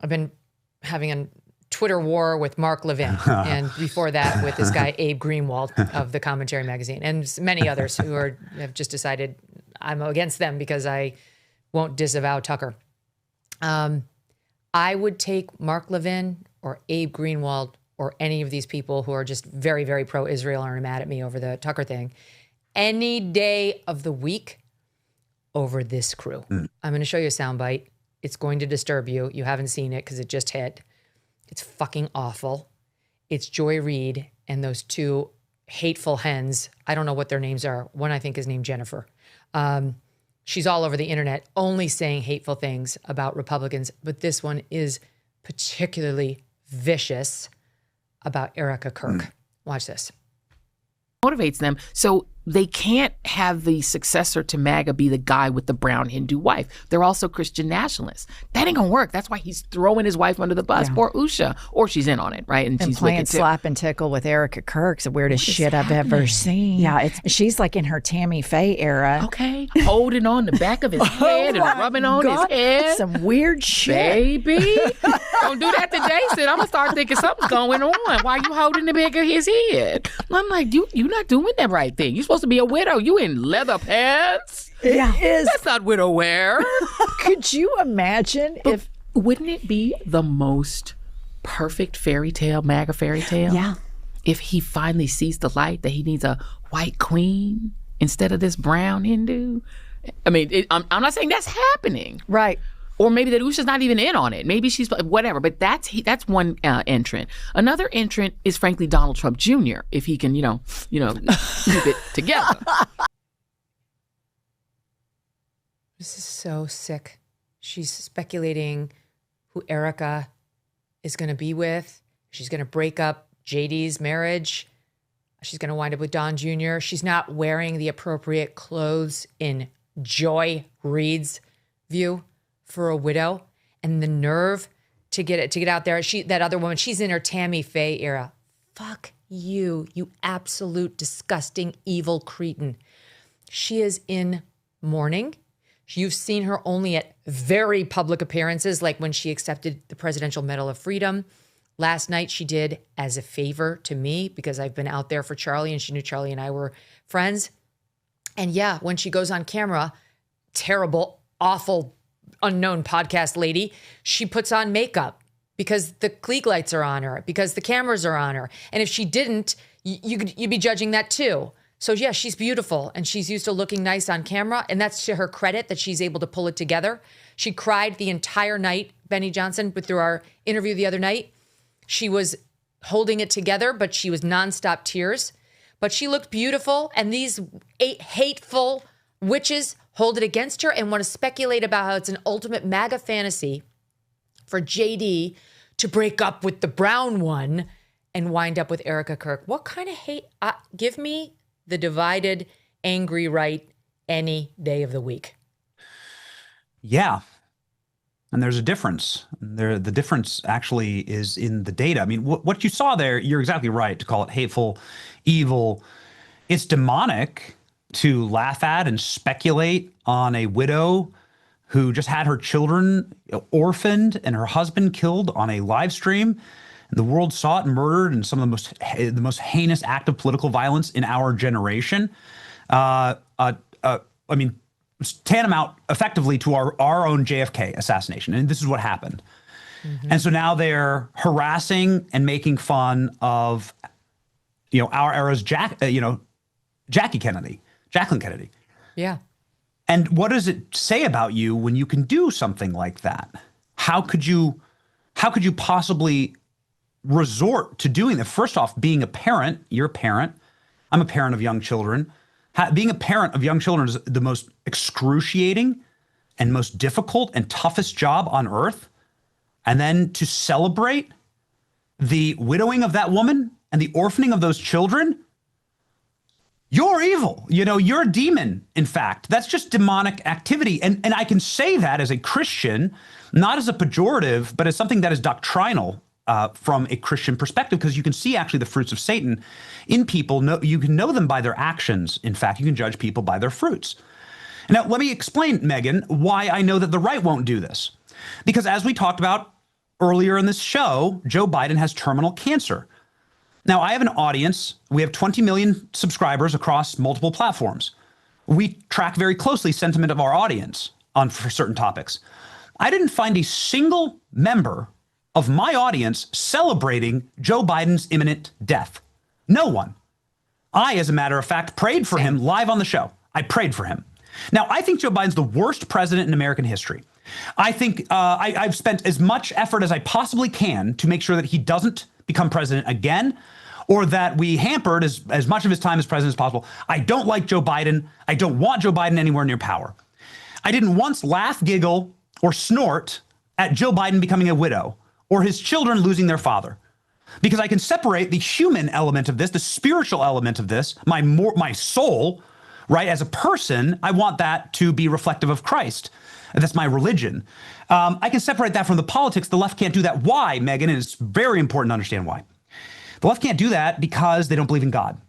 I've been having a Twitter war with Mark Levin, and before that with this guy Abe Greenwald of the Commentary magazine, and many others who have just decided I'm against them because I won't disavow Tucker. I would take Mark Levin or Abe Greenwald or any of these people who are just very, very pro-Israel and are mad at me over the Tucker thing any day of the week over this crew. I'm going to show you a soundbite. It's going to disturb you. You haven't seen it because it just hit. It's fucking awful. It's Joy Reid and those two hateful hens. I don't know what their names are. One I think is named Jennifer. She's all over the internet only saying hateful things about Republicans, but this one is particularly vicious about Erica Kirk. Watch this. Motivates them so they can't have the successor to MAGA be the guy with the brown Hindu wife. They're also Christian nationalists. That ain't gonna work. That's why he's throwing his wife under the bus. Poor Usha. Or she's in on it, right? And she's playing slap and tickle with Erica Kirk's the weirdest shit I've ever seen. Yeah, she's like in her Tammy Faye era. Okay. Holding on the back of his head and rubbing on his head. Some weird shit. Baby. Don't do that to Jason. I'm gonna start thinking something's going on. Why are you holding the back of his head? I'm like, you're not doing that right thing. You're supposed to be a widow. You in leather pants? It is. That's not widow wear. Could you imagine if... Wouldn't it be the most perfect fairy tale, MAGA fairy tale? Yeah. If he finally sees the light that he needs a white queen instead of this brown Hindu? I mean, I'm not saying that's happening. Right. Or maybe that Usha's not even in on it. Maybe she's whatever. But that's one entrant. Another entrant is frankly Donald Trump Jr. If he can, keep it together. This is so sick. She's speculating who Erica is going to be with. She's going to break up JD's marriage. She's going to wind up with Don Jr. She's not wearing the appropriate clothes in Joy Reid's view for a widow, and the nerve to get out there. That other woman, she's in her Tammy Faye era. Fuck you, you absolute disgusting evil cretin. She is in mourning. You've seen her only at very public appearances, like when she accepted the Presidential Medal of Freedom. Last night she did as a favor to me because I've been out there for Charlie and she knew Charlie and I were friends. And yeah, when she goes on camera, terrible, awful, unknown podcast lady, she puts on makeup because the Klieg lights are on her, because the cameras are on her. And if she didn't, you'd be judging that too. So yeah, she's beautiful and she's used to looking nice on camera, and that's to her credit that she's able to pull it together. She cried the entire night, Benny Johnson, but through our interview the other night, she was holding it together, but she was nonstop tears. But she looked beautiful, and these 8 hateful witches hold it against her and want to speculate about how it's an ultimate MAGA fantasy for JD to break up with the brown one and wind up with Erica Kirk. What kind of hate? Give me the divided, angry right any day of the week. Yeah. And there's a difference. The difference actually is in the data. I mean, what you saw there, you're exactly right to call it hateful, evil. It's demonic to laugh at and speculate on a widow who just had her children orphaned and her husband killed on a live stream. And the world saw it murdered in some of the most heinous act of political violence in our generation. I mean, tantamount effectively to our own JFK assassination. And this is what happened. Mm-hmm. And so now they're harassing and making fun of, our era's Jacqueline Kennedy. Yeah. And what does it say about you when you can do something like that? How could you possibly resort to doing that? First off, being a parent, you're a parent. I'm a parent of young children. Being a parent of young children is the most excruciating and most difficult and toughest job on earth. And then to celebrate the widowing of that woman and the orphaning of those children, you're evil. You're a demon, in fact. That's just demonic activity. And I can say that as a Christian, not as a pejorative, but as something that is doctrinal from a Christian perspective, because you can see actually the fruits of Satan in people. You can know them by their actions. In fact, you can judge people by their fruits. Now, let me explain, Megyn, why I know that the right won't do this. Because as we talked about earlier in this show, Joe Biden has terminal cancer. Now, I have an audience. We have 20 million subscribers across multiple platforms. We track very closely sentiment of our audience for certain topics. I didn't find a single member of my audience celebrating Joe Biden's imminent death. No one. I, as a matter of fact, prayed for him live on the show. I prayed for him. Now, I think Joe Biden's the worst president in American history. I think I've spent as much effort as I possibly can to make sure that he doesn't become president again, or that we hampered as much of his time as president as possible. I don't like Joe Biden. I don't want Joe Biden anywhere near power. I didn't once laugh, giggle, or snort at Joe Biden becoming a widow or his children losing their father, because I can separate the human element of this, the spiritual element of this, my soul, right? As a person, I want that to be reflective of Christ. That's my religion. I can separate that from the politics. The left can't do that. Why, Megyn? And it's very important to understand why. The left can't do that because they don't believe in God.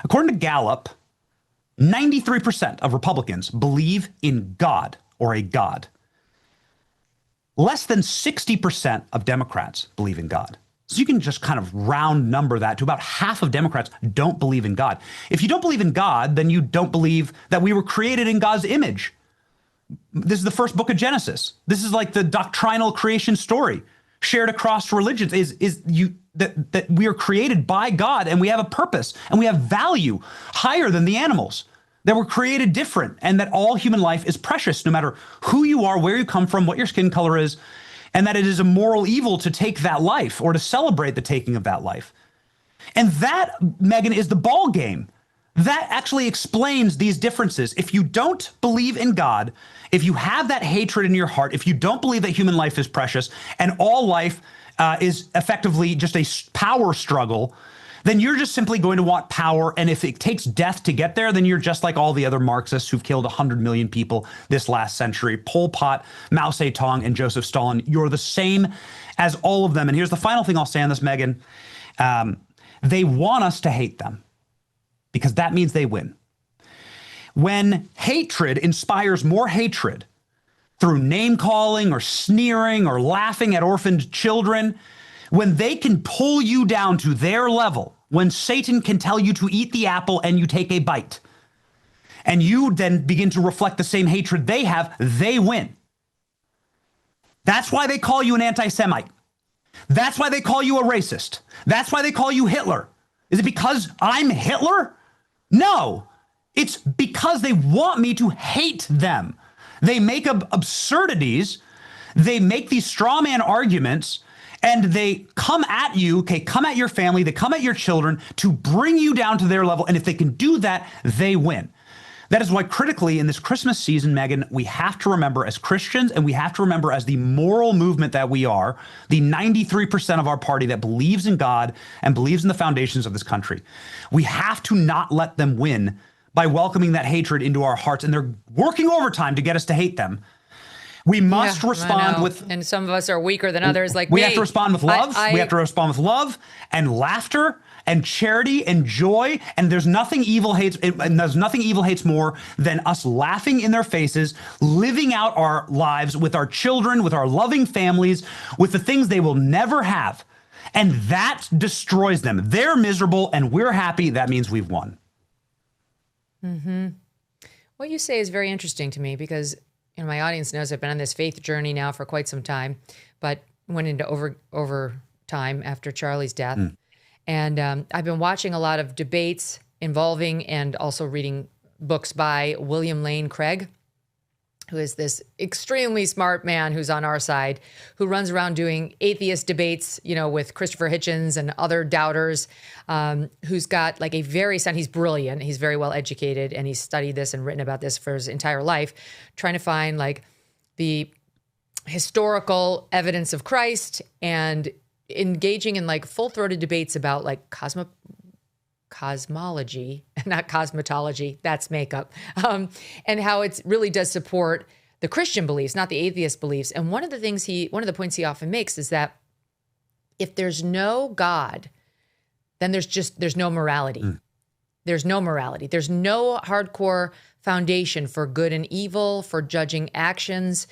According to Gallup, 93% of Republicans believe in God or a God. Less than 60% of Democrats believe in God. So you can just kind of round number that to about half of Democrats don't believe in God. If you don't believe in God, then you don't believe that we were created in God's image. This is the first book of Genesis. This is like the doctrinal creation story shared across religions, that we are created by God and we have a purpose and we have value higher than the animals, that we're created different, and that all human life is precious no matter who you are, where you come from, what your skin color is, and that it is a moral evil to take that life or to celebrate the taking of that life. And that, Megyn, is the ball game. That actually explains these differences. If you don't believe in God, if you have that hatred in your heart, if you don't believe that human life is precious and all life is effectively just a power struggle, then you're just simply going to want power. And if it takes death to get there, then you're just like all the other Marxists who've killed 100 million people this last century. Pol Pot, Mao Zedong, and Joseph Stalin. You're the same as all of them. And here's the final thing I'll say on this, Megyn. They want us to hate them because that means they win. When hatred inspires more hatred through name calling or sneering or laughing at orphaned children, when they can pull you down to their level, when Satan can tell you to eat the apple and you take a bite, and you then begin to reflect the same hatred they have, they win. That's why they call you an anti-Semite. That's why they call you a racist. That's why they call you Hitler. Is it because I'm Hitler? No, it's because they want me to hate them. They make absurdities. They make these straw man arguments, and they come at you, come at your family, they come at your children to bring you down to their level. And if they can do that, they win. That is why critically in this Christmas season, Megyn, we have to remember as Christians, and we have to remember as the moral movement that we are, the 93% of our party that believes in God and believes in the foundations of this country. We have to not let them win by welcoming that hatred into our hearts. And they're working overtime to get us to hate them. We must respond with, and some of us are weaker than others. Like we have to respond with love. We have to respond with love and laughter and charity and joy. And there's nothing evil hates, and there's nothing evil hates more than us laughing in their faces, living out our lives with our children, with our loving families, with the things they will never have. And that destroys them. They're miserable and we're happy. That means we've won. Mm-hmm. What you say is very interesting to me because my audience knows I've been on this faith journey now for quite some time, but went into overtime after Charlie's death. And I've been watching a lot of debates involving and also reading books by William Lane Craig, who is this extremely smart man who's on our side, who runs around doing atheist debates, with Christopher Hitchens and other doubters, who's got like he's brilliant, he's very well educated, and he's studied this and written about this for his entire life, trying to find like the historical evidence of Christ and engaging in like full-throated debates about like cosmology, not cosmetology, that's makeup, and how it really does support the Christian beliefs, not the atheist beliefs. And one of the points he often makes is that if there's no God, then there's no morality. There's no morality. There's no hardcore foundation for good and evil, for judging actions.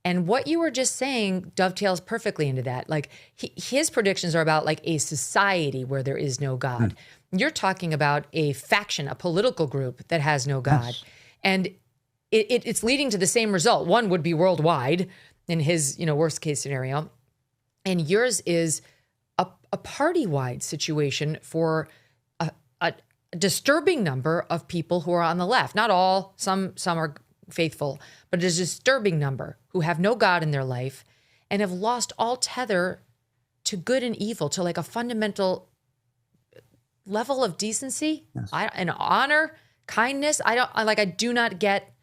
And what you were just saying dovetails perfectly into that. Like his predictions are about like a society where there is no God. You're talking about a faction, a political group that has no God. Yes. And it's leading to the same result. One would be worldwide in his, worst case scenario. And yours is a party-wide situation for a disturbing number of people who are on the left. Not all, some are faithful, but a disturbing number who have no God in their life and have lost all tether to good and evil, to like a fundamental level of decency, and honor, kindness. I do not get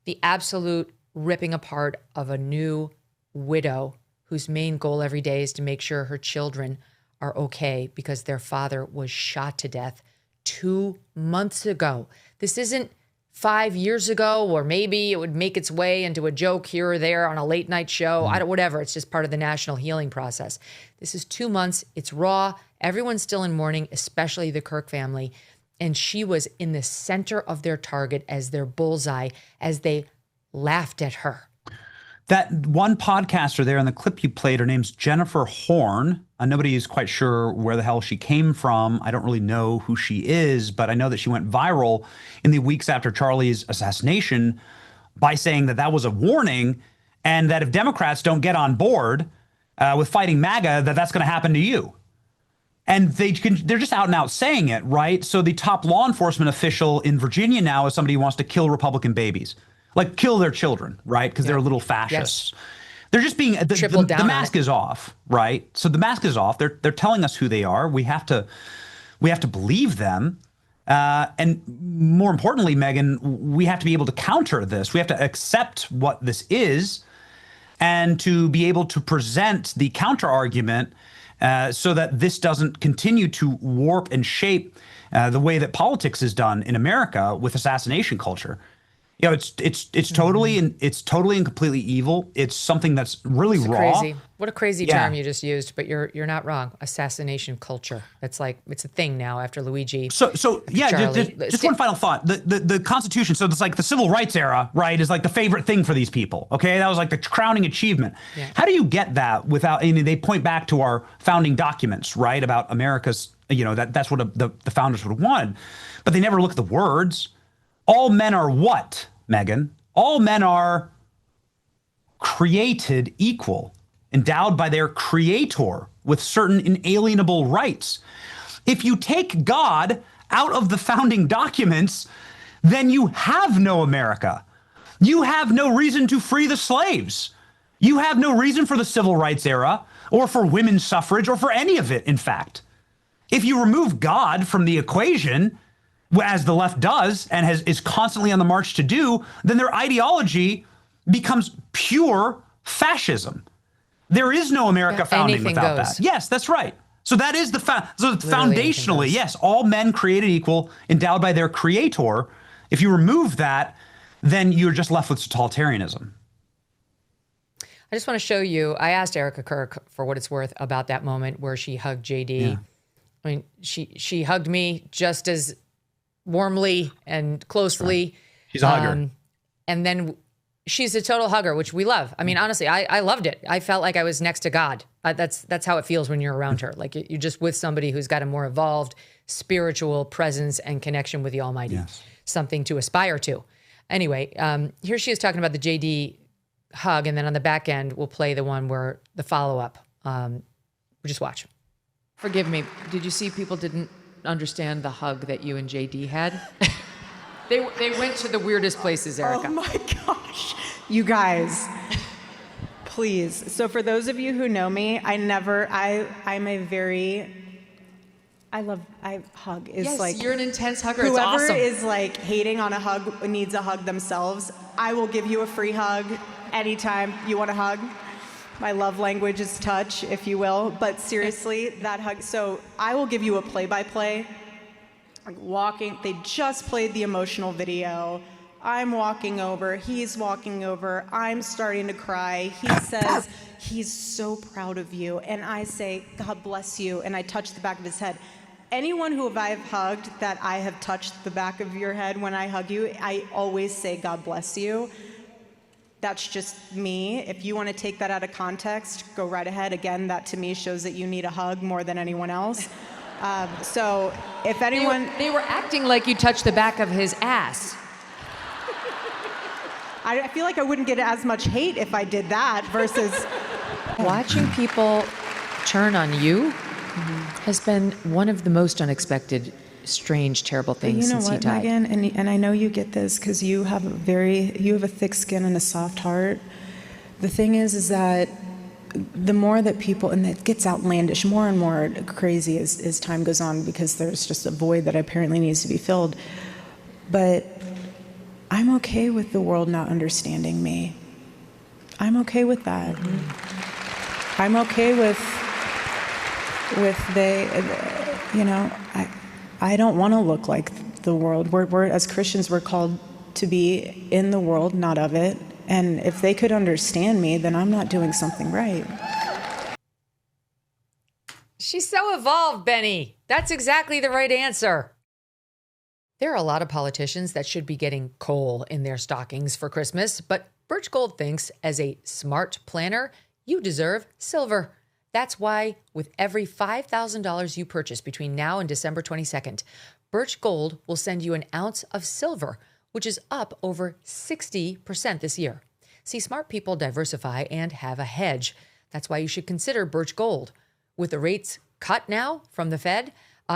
the absolute ripping apart of a new widow whose main goal every day is to make sure her children are okay because their father was shot to death 2 months ago. This isn't 5 years ago, or maybe it would make its way into a joke here or there on a late night show. Whatever. It's just part of the national healing process. This is 2 months. It's raw. Everyone's still in mourning, especially the Kirk family. And she was in the center of their target as their bullseye, as they laughed at her. That one podcaster there in the clip you played, her name's Jennifer Horn. Nobody is quite sure where the hell she came from. I don't really know who she is, but I know that she went viral in the weeks after Charlie's assassination by saying that was a warning, and that if Democrats don't get on board with fighting MAGA, that's going to happen to you. And they're just out and out saying it, right? So the top law enforcement official in Virginia now is somebody who wants to kill Republican babies. Like kill their children, right? Because they're little fascists. Yes. They're just being the mask is off, right? So the mask is off. They're telling us who they are. We have to believe them, and more importantly, Megyn, we have to be able to counter this. We have to accept what this is, and to be able to present the counter argument so that this doesn't continue to warp and shape the way that politics is done in America with assassination culture. It's totally and completely evil. It's something that's really raw. Crazy. What a crazy term you just used, but you're not wrong. Assassination culture. It's like it's a thing now after Luigi. So just one final thought. The Constitution. So it's like the Civil Rights era, right? Is like the favorite thing for these people. Okay, that was like the crowning achievement. Yeah. How do you get that without? They point back to our founding documents, right? About America's. That's what the founders would have wanted, but they never look at the words. All men are what, Megyn? All men are created equal, endowed by their creator with certain inalienable rights. If you take God out of the founding documents, then you have no America. You have no reason to free the slaves. You have no reason for the civil rights era or for women's suffrage or for any of it, in fact. If you remove God from the equation, as the left does and is constantly on the march to do, then their ideology becomes pure fascism. There is no America founding without that. Yes, that's right. So that is foundationally, yes, all men created equal, endowed by their creator. If you remove that, then you're just left with totalitarianism. I just want to show you, I asked Erica Kirk, for what it's worth, about that moment where she hugged JD. Yeah. I mean, she hugged me just as warmly and closely. Right. She's a hugger. And then she's a total hugger, which we love. I mean, honestly, I loved it. I felt like I was next to God. That's how it feels when you're around her. Like you're just with somebody who's got a more evolved spiritual presence and connection with the Almighty. Yes. Something to aspire to. Anyway, here she is talking about the JD hug, and then on the back end, we'll play the one where the follow-up. We'll just watch. Forgive me. Did you see people didn't understand the hug that you and JD had? They went to the weirdest places, Erica. Oh my gosh. You guys, please. So for those of you who know me, I hug is yes, like. You're an intense hugger. Whoever it's awesome. is like hating on a hug needs a hug themselves. I will give you a free hug anytime you want a hug. My love language is touch, if you will. But seriously, that hug. So I will give you a play-by-play. Like walking, they just played the emotional video. I'm walking over, he's walking over, I'm starting to cry. He says, he's so proud of you. And I say, God bless you. And I touch the back of his head. Anyone who I've hugged that I have touched the back of your head when I hug you, I always say, God bless you. That's just me. If you want to take that out of context, go right ahead. Again, that to me shows that you need a hug more than anyone else. So if anyone... They were acting like you touched the back of his ass. I feel like I wouldn't get as much hate if I did that versus... Watching people turn on you has been one of the most unexpected, strange, terrible things since he died. Megyn, and I know you get this because you have a thick skin and a soft heart. The thing is that the more that people, and it gets outlandish, more and more crazy as time goes on, because there's just a void that apparently needs to be filled. But I'm okay with the world not understanding me. I'm okay with that. I'm okay with I don't want to look like the world. We're as Christians, we're called to be in the world, not of it. And if they could understand me, then I'm not doing something right. She's so evolved, Benny. That's exactly the right answer. There are a lot of politicians that should be getting coal in their stockings for Christmas, but Birch Gold thinks, as a smart planner, you deserve silver. That's why with every $5,000 you purchase between now and December 22nd, Birch Gold will send you an ounce of silver, which is up over 60% this year. See, smart people diversify and have a hedge. That's why you should consider Birch Gold. With the rates cut now from the Fed,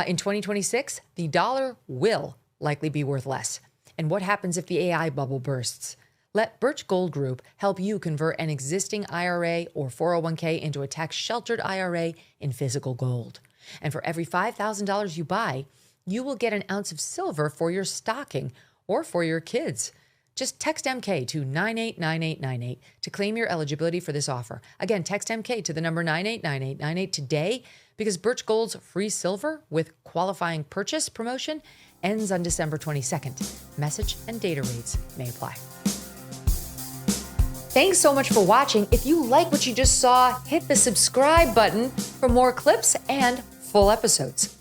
in 2026, the dollar will likely be worth less. And what happens if the AI bubble bursts? Let Birch Gold Group help you convert an existing IRA or 401k into a tax-sheltered IRA in physical gold. And for every $5,000 you buy, you will get an ounce of silver for your stocking or for your kids. Just text MK to 989898 to claim your eligibility for this offer. Again, text MK to the number 989898 today, because Birch Gold's free silver with qualifying purchase promotion ends on December 22nd. Message and data rates may apply. Thanks so much for watching. If you like what you just saw, hit the subscribe button for more clips and full episodes.